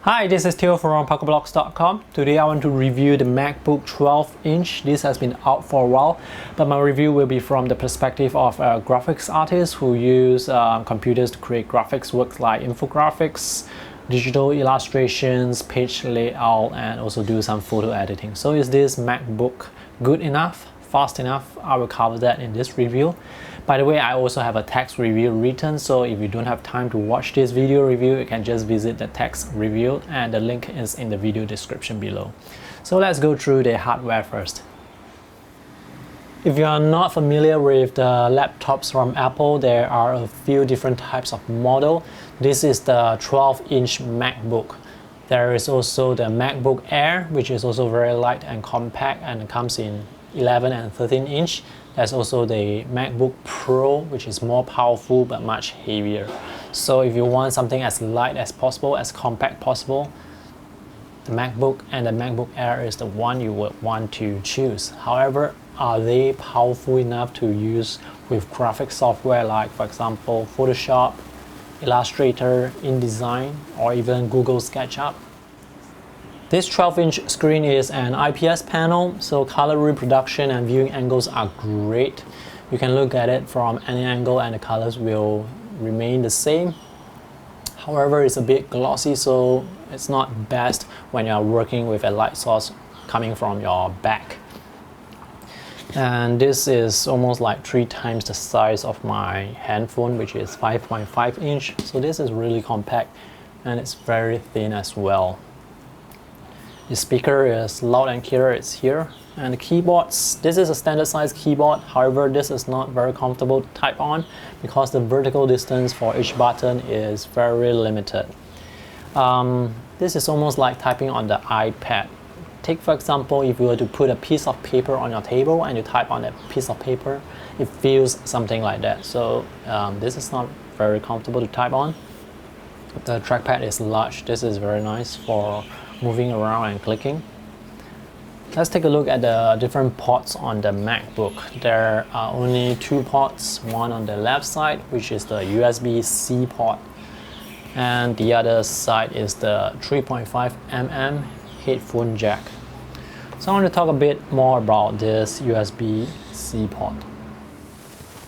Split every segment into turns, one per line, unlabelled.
Hi, this is Theo from PocketBlocks.com. Today I want to review the MacBook 12-inch. This has been out for a while, but my review will be from the perspective of graphics artists who use computers to create graphics works like infographics, digital illustrations, page layout, and also do some photo editing. So is this MacBook good enough? Fast enough? I will cover that in this review. By the way, I also have a text review written, so if you don't have time to watch this video review, you can just visit the text review and the link is in the video description below. So let's go through the hardware first. If you are not familiar with the laptops from Apple, there are a few different types of model. This is the 12-inch MacBook. There is also the MacBook Air, which is also very light and compact and comes in 11 and 13 inch. There's also the MacBook Pro, which is more powerful but much heavier. So if you want something as light as possible, as compact possible, the MacBook and the MacBook Air is the one you would want to choose. However, are they powerful enough to use with graphic software like, for example, Photoshop, Illustrator, InDesign, or even Google SketchUp? This 12-inch screen is an IPS panel, so color reproduction and viewing angles are great. You can look at it from any angle and the colors will remain the same. However, it's a bit glossy, so it's not best when you are working with a light source coming from your back. And this is almost like 3 times the size of my handphone, which is 5.5 inch. So this is really compact and it's very thin as well. The speaker is loud and clear, it's here. And the keyboards, this is a standard size keyboard. However, this is not very comfortable to type on because the vertical distance for each button is very limited. This is almost like typing on the iPad. Take for example, if you were to put a piece of paper on your table and you type on that piece of paper, it feels something like that. So this is not very comfortable to type on. The trackpad is large. This is very nice for moving around and clicking. Let's take a look at the different ports on the MacBook. There are only 2 ports, one on the left side, which is the USB-C port, and the other side is the 3.5mm headphone jack. So I want to talk a bit more about this USB-C port.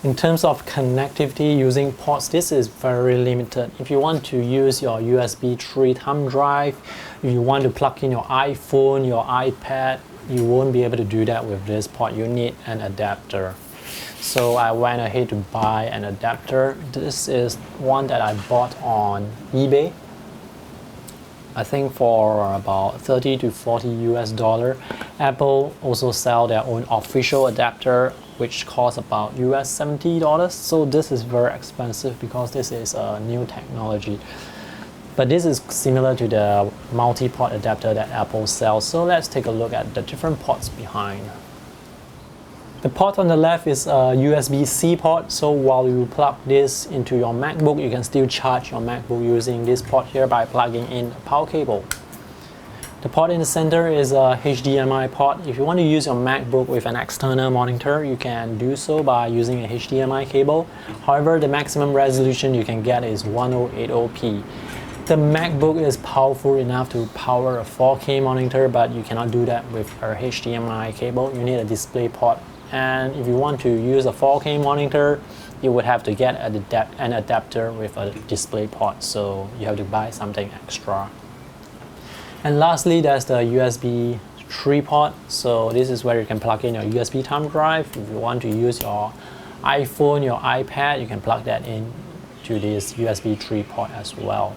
In terms of connectivity using ports, this is very limited. If you want to use your USB 3 thumb drive, if you want to plug in your iPhone, your iPad, you won't be able to do that with this port. You need an adapter. So I went ahead to buy an adapter. This is one that I bought on eBay. I think for about 30 to 40 US dollar. Apple also sell their own official adapter, which costs about US $70. So this is very expensive because this is a new technology. But this is similar to the multi-port adapter that Apple sells. So let's take a look at the different ports behind. The port on the left is a USB-C port. So while you plug this into your MacBook, you can still charge your MacBook using this port here by plugging in a power cable. The port in the center is a HDMI port. If you want to use your MacBook with an external monitor, you can do so by using a HDMI cable. However, the maximum resolution you can get is 1080p. The MacBook is powerful enough to power a 4K monitor, but you cannot do that with a HDMI cable. You need a display port. And if you want to use a 4K monitor, you would have to get an adapter with a display port. So you have to buy something extra. And lastly, there's the USB 3 port. So this is where you can plug in your USB thumb drive. If you want to use your iPhone, your iPad, you can plug that in to this USB 3 port as well.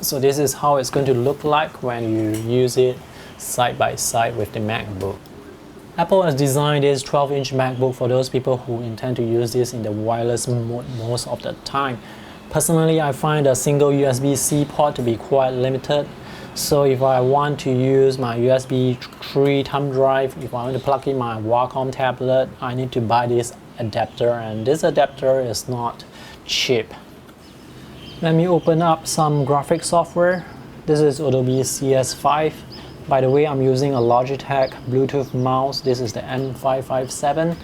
So this is how it's going to look like when you use it side by side with the MacBook. Apple has designed this 12-inch MacBook for those people who intend to use this in the wireless mode most of the time. Personally, I find a single USB-C port to be quite limited. So if I want to use my USB 3 thumb drive, if I want to plug in my Wacom tablet, I need to buy this adapter, and this adapter is not cheap. Let me open up some graphic software. This is Adobe CS5. By the way, I'm using a Logitech Bluetooth mouse. This is the M557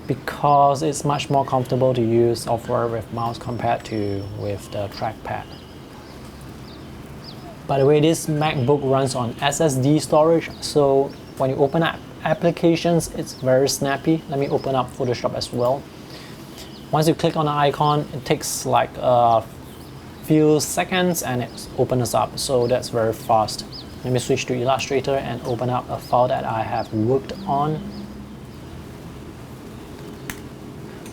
because it's much more comfortable to use software with mouse compared to with the trackpad. By the way, this MacBook runs on SSD storage, so when you open up applications, it's very snappy. Let me open up Photoshop as well. Once you click on the icon, it takes like a few seconds and it opens up, so that's very fast. Let me switch to Illustrator and open up a file that I have worked on.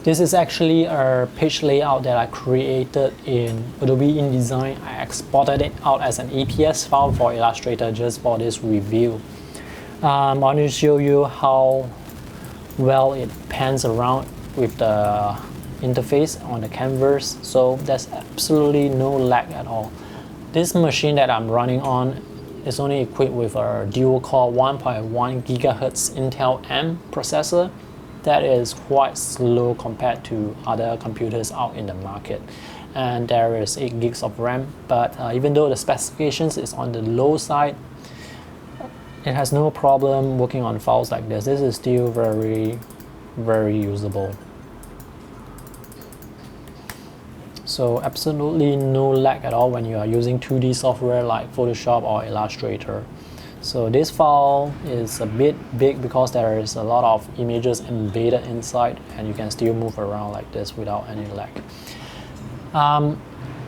This is actually a page layout that I created in Adobe InDesign. I exported it out as an EPS file for Illustrator just for this review. I want to show you how well it pans around with the interface on the canvas, so there's absolutely no lag at all. This machine that I'm running on is only equipped with a dual-core 1.1 GHz Intel M processor. That is quite slow compared to other computers out in the market, and there is 8 gigs of RAM, but even though the specifications is on the low side, it has no problem working on files like this. This is still very usable. So absolutely no lag at all when you are using 2D software like Photoshop or Illustrator. So this file is a bit big because there is a lot of images embedded inside, and you can still move around like this without any lag.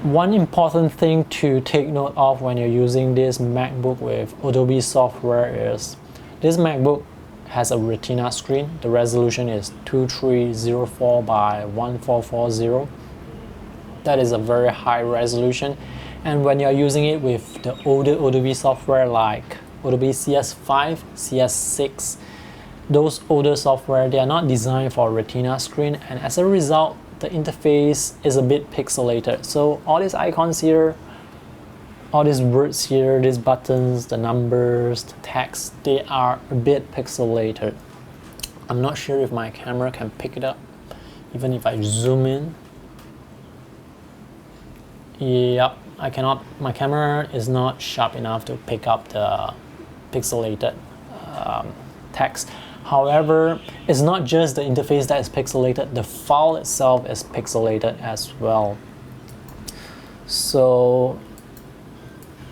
One important thing to take note of when you're using this MacBook with Adobe software is this MacBook has a Retina screen. The resolution is 2304 by 1440. That is a very high resolution, and when you're using it with the older Adobe software like Adobe CS5, CS6, those older software, they are not designed for Retina screen, and as a result, the interface is a bit pixelated. So all these icons here, all these words here, these buttons, the numbers, the text, they are a bit pixelated. I'm not sure if my camera can pick it up, even if I zoom in. Yep, I cannot, my camera is not sharp enough to pick up the pixelated text. However, it's not just the interface that is pixelated, the file itself is pixelated as well. So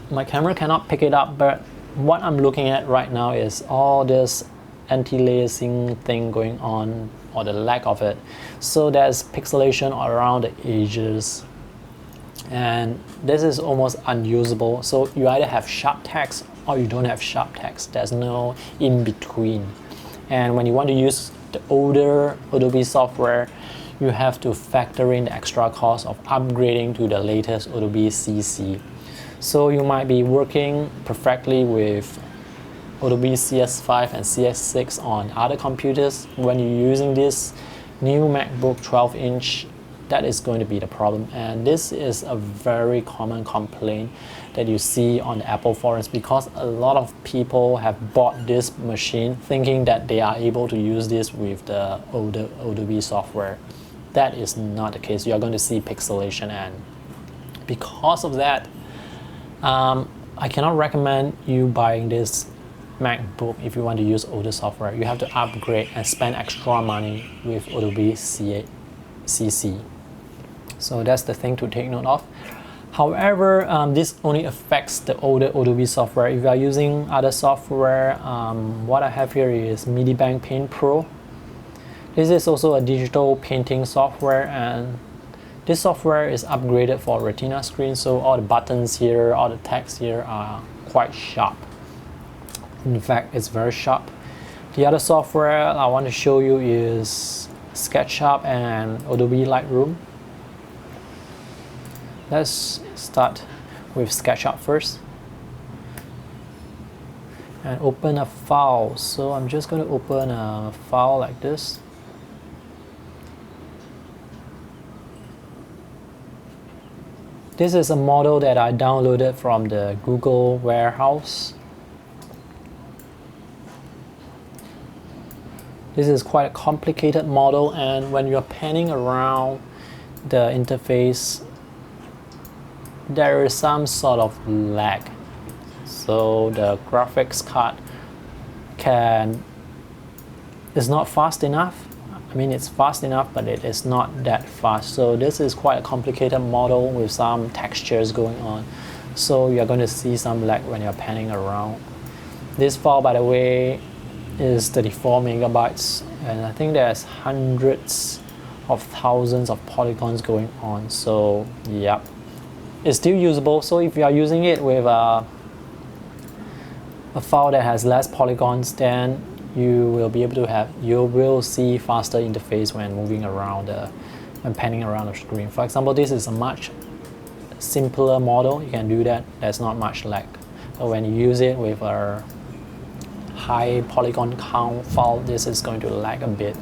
my camera cannot pick it up, but what I'm looking at right now is all this anti-aliasing thing going on, or the lack of it. So there's pixelation around the edges, and this is almost unusable. So you either have sharp text or you don't have sharp text. There's no in between. And when you want to use the older Adobe software, you have to factor in the extra cost of upgrading to the latest Adobe CC. So you might be working perfectly with Adobe CS5 and CS6 on other computers. When you're using this new MacBook 12-inch, that is going to be the problem. And this is a very common complaint that you see on the Apple forums, because a lot of people have bought this machine thinking that they are able to use this with the older Adobe software. That is not the case. You are going to see pixelation, and because of that, I cannot recommend you buying this MacBook if you want to use older software. You have to upgrade and spend extra money with Adobe CC. So that's the thing to take note of. However, this only affects the older Adobe software. If you are using other software, what I have here is MediBang Paint Pro. This is also a digital painting software, and this software is upgraded for Retina screen, so all the buttons here, all the text here are quite sharp. In fact, it's very sharp. The other software I want to show you is SketchUp and Adobe Lightroom. Let's start with SketchUp first and open a file. So I'm just going to open a file like this. This is a model that I downloaded from the Google warehouse. This is quite a complicated model, and when you're panning around the interface, there is some sort of lag. So the graphics card is not fast enough. I mean, it's fast enough, but it is not that fast. So this is quite a complicated model with some textures going on. so you're going to see some lag when you're panning around. This file, by the way, is 34 megabytes, and I think there's hundreds of thousands of polygons going on. So yeah, it's still usable. So if you are using it with a file that has less polygons, then you will see faster interface when moving around when panning around the screen. For example, this is a much simpler model. You can do that. There's not much lag. But when you use it with a high polygon count file, this is going to lag a bit.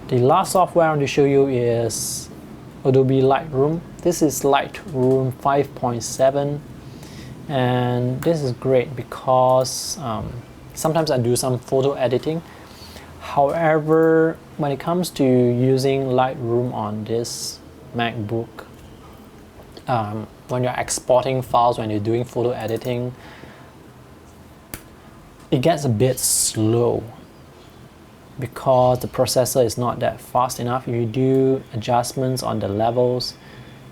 The last software I want to show you is Adobe Lightroom. This is Lightroom 5.7, and this is great because sometimes I do some photo editing. However, when it comes to using Lightroom on this MacBook, when you're exporting files, when you're doing photo editing, it gets a bit slow because the processor is not that fast enough. If you do adjustments on the levels,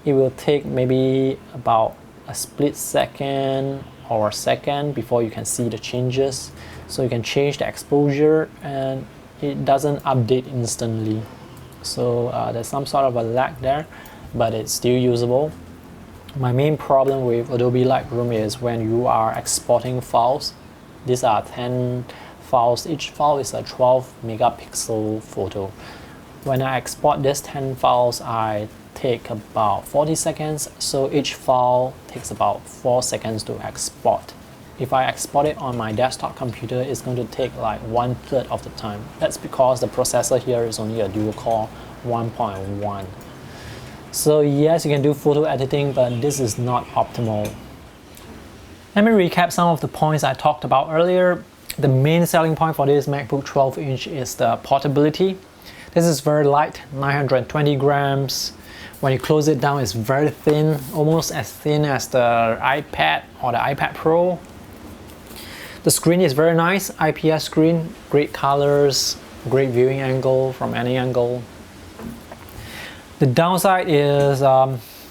it will take maybe about a split second or a second before you can see the changes. So you can change the exposure and it doesn't update instantly. So there's some sort of a lag there, but it's still usable. My main problem with Adobe Lightroom is when you are exporting files. These are 10 files. Each file is a 12 megapixel photo. When I export these 10 files, I take about 40 seconds. So each file takes about 4 seconds to export. If I export it on my desktop computer, it's going to take like 1/3 of the time. That's because the processor here is only a dual core 1.1. So yes, you can do photo editing, but this is not optimal. Let me recap some of the points I talked about earlier. The main selling point for this MacBook 12-inch is the portability. This is very light, 920 grams. When you close it down, it's very thin, almost as thin as the iPad or the iPad Pro. The screen is very nice, IPS screen, great colors, great viewing angle from any angle. The downside is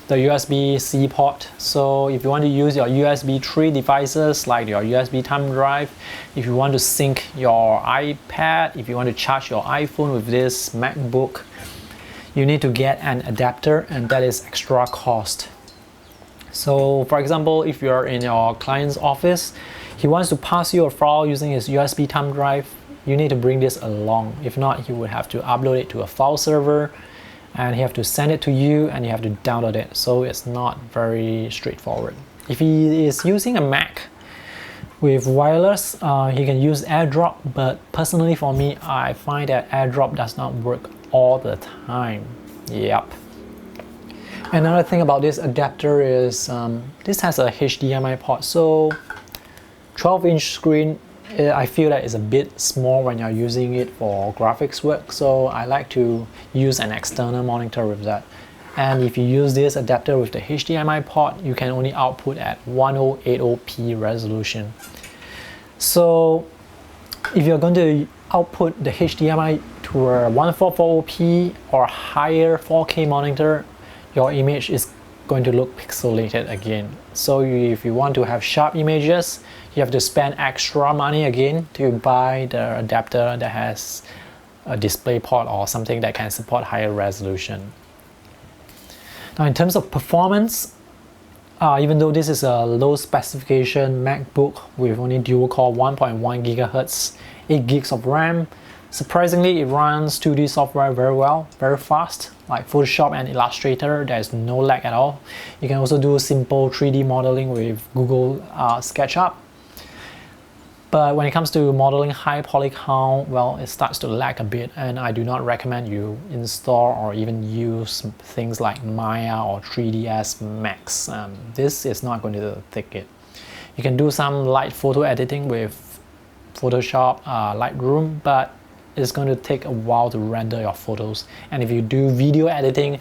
the USB-C port. So if you want to use your USB 3 devices like your USB thumb drive, if you want to sync your iPad, if you want to charge your iPhone with this MacBook, you need to get an adapter, and that is extra cost. So for example, if you're in your client's office, he wants to pass you a file using his USB thumb drive, you need to bring this along. If not, he would have to upload it to a file server, and he have to send it to you, and you have to download it. So it's not very straightforward. If he is using a Mac with wireless, he can use AirDrop, but personally for me, I find that AirDrop does not work all the time. Yep. Another thing about this adapter is this has a HDMI port. So 12-inch screen, I feel that it's a bit small when you're using it for graphics work, so I like to use an external monitor with that. And if you use this adapter with the HDMI port, you can only output at 1080p resolution. So if you're going to output the HDMI to a 1440p or higher 4K monitor, your image is going to look pixelated again. So if you want to have sharp images, you have to spend extra money again to buy the adapter that has a display port or something that can support higher resolution. Now in terms of performance, even though this is a low specification MacBook with only dual core 1.1 GHz, 8 gigs of RAM, surprisingly it runs 2D software very well, very fast, like Photoshop and Illustrator. There's no lag at all. You can also do simple 3D modeling with Google SketchUp. But when it comes to modeling high poly count, well, it starts to lag a bit, and I do not recommend you install or even use things like Maya or 3ds Max. This is not going to take it. You can do some light photo editing with Photoshop, Lightroom, but it's going to take a while to render your photos. And if you do video editing,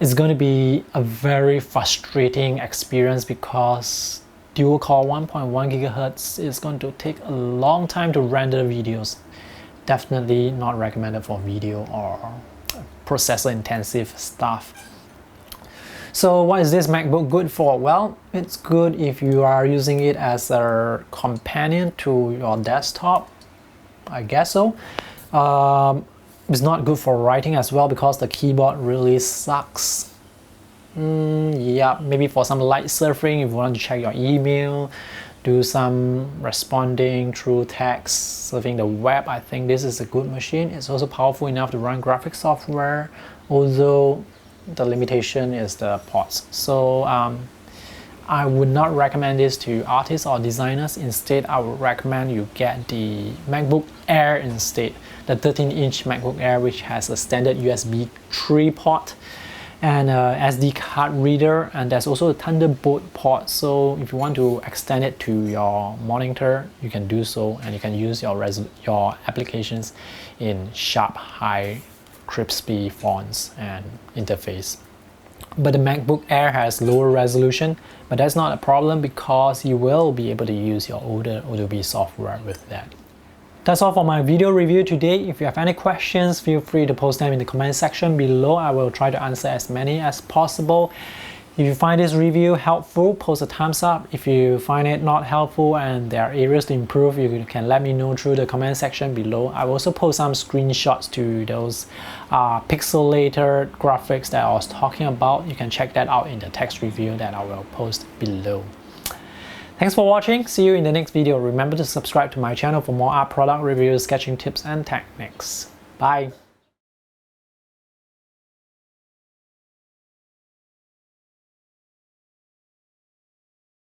it's going to be a very frustrating experience because dual core 1.1 GHz is going to take a long time to render videos. Definitely not recommended for video or processor intensive stuff. So what is this MacBook good for? Well, it's good if you are using it as a companion to your desktop. I guess so. It's not good for writing as well because the keyboard really sucks. Yeah, maybe for some light surfing, if you want to check your email, do some responding through text, surfing the web, I think this is a good machine. It's also powerful enough to run graphic software, although the limitation is the ports. So I would not recommend this to artists or designers. Instead, I would recommend you get the MacBook Air instead, the 13-inch MacBook Air, which has a standard USB 3 port and a SD card reader, and there's also a Thunderbolt port. So if you want to extend it to your monitor, you can do so, and you can use your applications in sharp, high, crispy fonts and interface. But the MacBook Air has lower resolution, but that's not a problem because you will be able to use your older Adobe software with that. That's all for my video review today. If you have any questions, feel free to post them in the comment section below. I will try to answer as many as possible. If you find this review helpful, post a thumbs up. If you find it not helpful and there are areas to improve, you can let me know through the comment section below. I will also post some screenshots to those pixelated graphics that I was talking about. You can check that out in the text review that I will post below. Thanks for watching. See you in the next video. Remember to subscribe to my channel for more art product reviews, sketching tips and techniques. Bye.